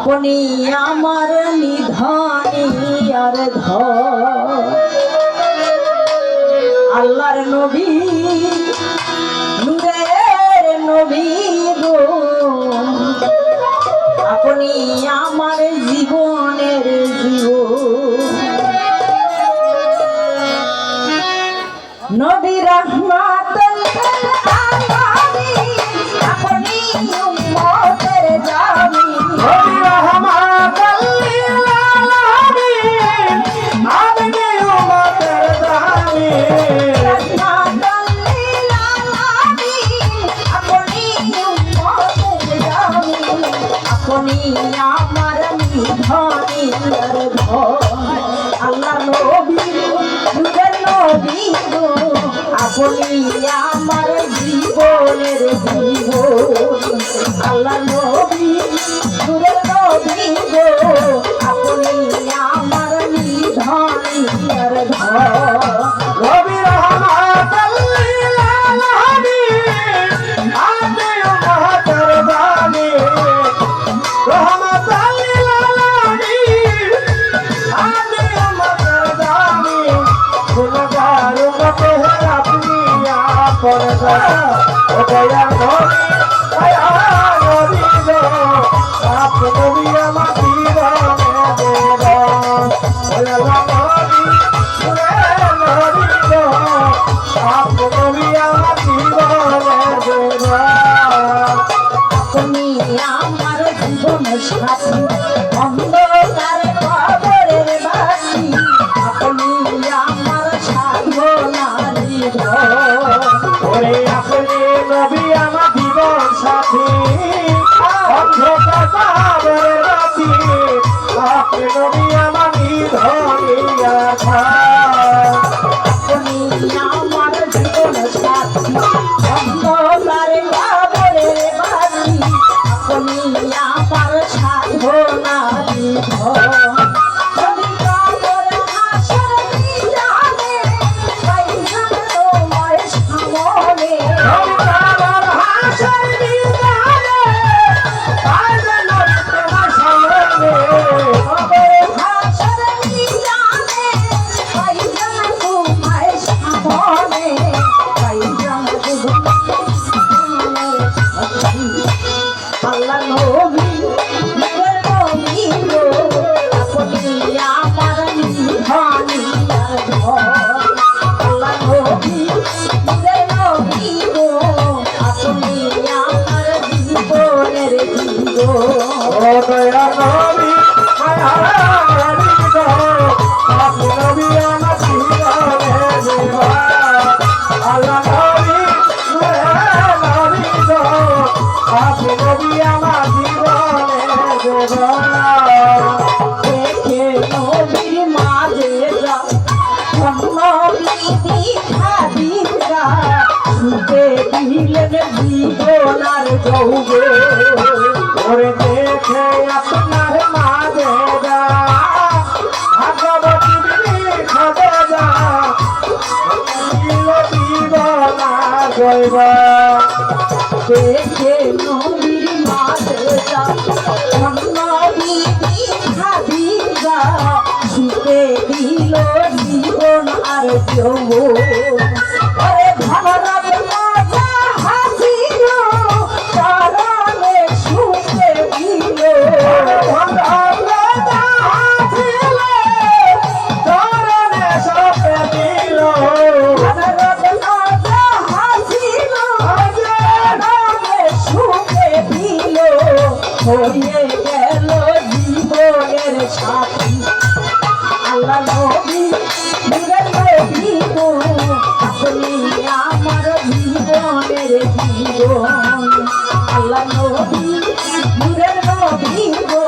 আপনি আমার নিধানি আর ধর আল্লাহর নবী নূরের নবী গো আপনি আমার জীবনের জীবন নবী রহমাতুল লিল আলামিন আপনি উম্মতের জামিন নবী রহমাতুল লিল আলামিন আপনি উম্মতের জামিন রহমাতুল লিল আলামিন আপনি উম্মতের জামিন আপনি আমার নিধানি আর ধর আল্লাহ নবী নূরের নবী গো আপনি আমার জীবনের জীবন আল্লাহ নবী নূরের নবী গো আপনি আমার নিধানি আর ধর নবী রহমাতুল লিল আলামিন আপনি উম্মতের জামিন রহমাতুল লিল আলামিন আপনি উম্মতের জামিন গুনাহগার উম্মতের আপনি আপন ও দয়ার নবী দয়ার নবী গো আপনি নবী আমার জীবনে দেব দয়ার নবী নবী গো আপনি নবী আমার জীবনে দেব তুমি আমার জীবনের সাথী অন্ধকার কবরের বাসী আপনি আমার সাধনার ঘর ওরে আপনি নবী আমার জীবন সাথী অন্ধকার কবরের বাসী আপনি নবী আমার নিধনি আধার আপনি আমার জীবনের সাথী অন্ধকার কবরের বাসী আপনি আমার সাধনার ঘর তুমি কবর হাসর মিজানে পাইলাম তোমার সামনে আমার হাসর মিজানে আইবে নবী তোমার সামনে কবর হাসর মিজানে পাইলাম তোমার সামনে পাইলাম আল্লাহ নবী নূরের নবী গো আপনি আমার নিধানি আর ধর আল্লাহ নবী নূরের নবী গো আপনি আমার জীবনের জীবন ও দয়ার নবী মায়ার নবী গো আপনি নবী আমার জীবনে দেব আল্লাহ নবী নবী গো আপনি নবী আমার জীবনে দেব দেখে নবীর মাঝে যা নবী দীক্ষা দীক্ষা সুখে দিলেন জীবন আর যৌবে ওরে দেখে আপনার মাঝে যা ভাগবতী খাবে যা জীবন জয়বা দেখে নবীর মাঝে যা নবী দীক্ষা দীক্ষা সুখে দিল জীবন আর যৌবন ওরে ধনরব মজা হাসিল চরণে সুখে দিল ধনরব মজা হাসিল চরণে সুখে দিল হয়ে গেল জীবনের সাথী আল্লাহ নবী নূরের নবী গো আপনি আমার জীবনের জীবন আল্লাহ নবী নূরের নবী গো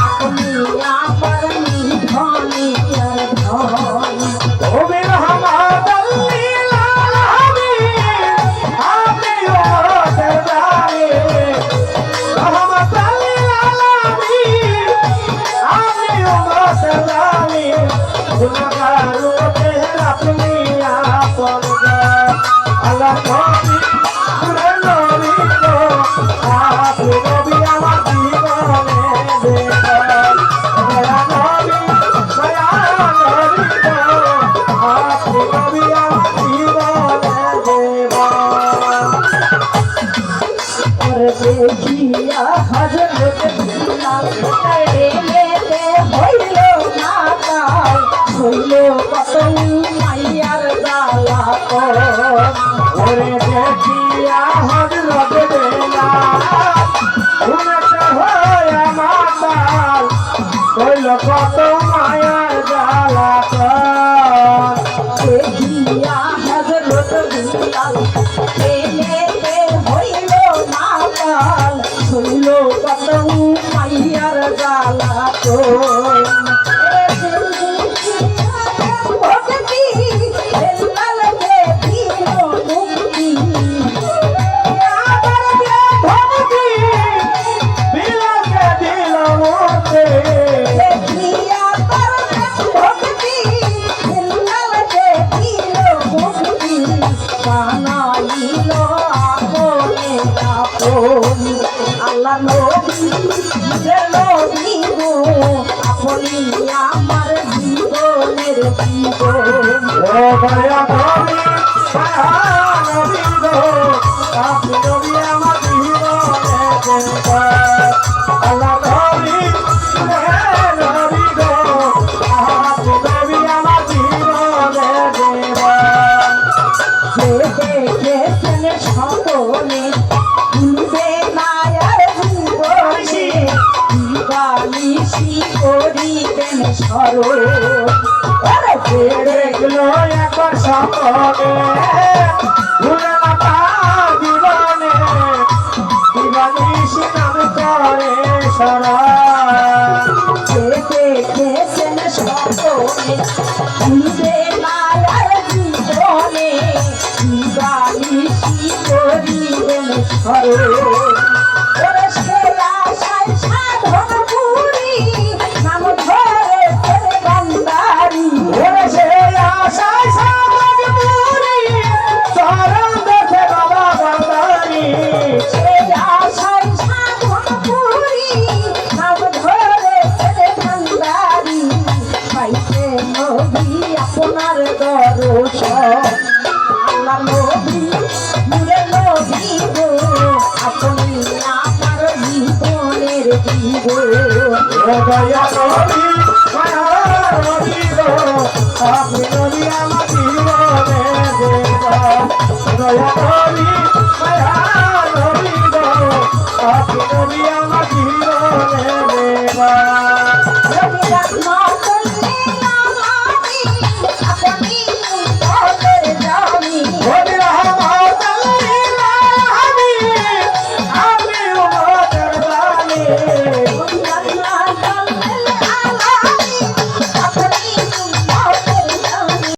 আপনি আমার নিধানি আর ধন নবী রহমাতুল লিল আলামিন আপনি উম্মতের জামিন রহমাতুল লিল আলামিন আপনি উম্মতের জামিন গুনাহগার উম্মতের আপনি আপন আল্লাহ নবী নবী গো হযরত বেলাল ঘুমেতে হয়ে মাতাল কইল কত মায়ার জ্বালাতন দেখিয়া হযরত বিলাল প্রেমেতে হইল মাতাল হইল কত মাইয়ার জ্বালাতন ভক্তি বেলালকে দিল মুক্তি আবার ভক্তি বিলালকে দিল মুক্তি দেখিয়া তার ভক্তি বেলালকে দিল মুক্তি বানাইল আপনে আপন আল্লাহ নবী নবী গো আপনি আমার জীবনের জীবন ও দয়া নবী মায়া নবী গো আপনি নবী আমার জীবনে দেন আল্লাহ নবী নবী গো আপনি নবী আমার জীবনে দেন যে দেখেছেন সকলে ভুলবে না আর জীবনে দিবানিশি করিবেন স্মরণ আরে ছেড়ে দেখলো একবার সকলে ভুলে না তার জীবনে দিবানিশি নাম করে স্মরণ যে দেখেছেন সকলে ভুলবে না আর জীবনে দিবানিশি করিবেন স্মরণ ওরে সে আশায় সাধন পুরি নাম ধরে ফেলে বান্দারি ওরে সে আশায় সারাজ পুরি চরণ দেখে বাবা বান্দারি সে আশায় সাধন পুরি নাম ধরে ফেলে বান্দারি পাইতে নবী আপনার দর্শন আল্লাহ নবী নূরে নবী গো আপনি আমার জীবনের জীবন ও দয়া নবী মায়া নবী গো আপনি নবী আমার জীবনে দেন দয়া নবী মায়া নবী গো আপনি নবী আমার জীবনে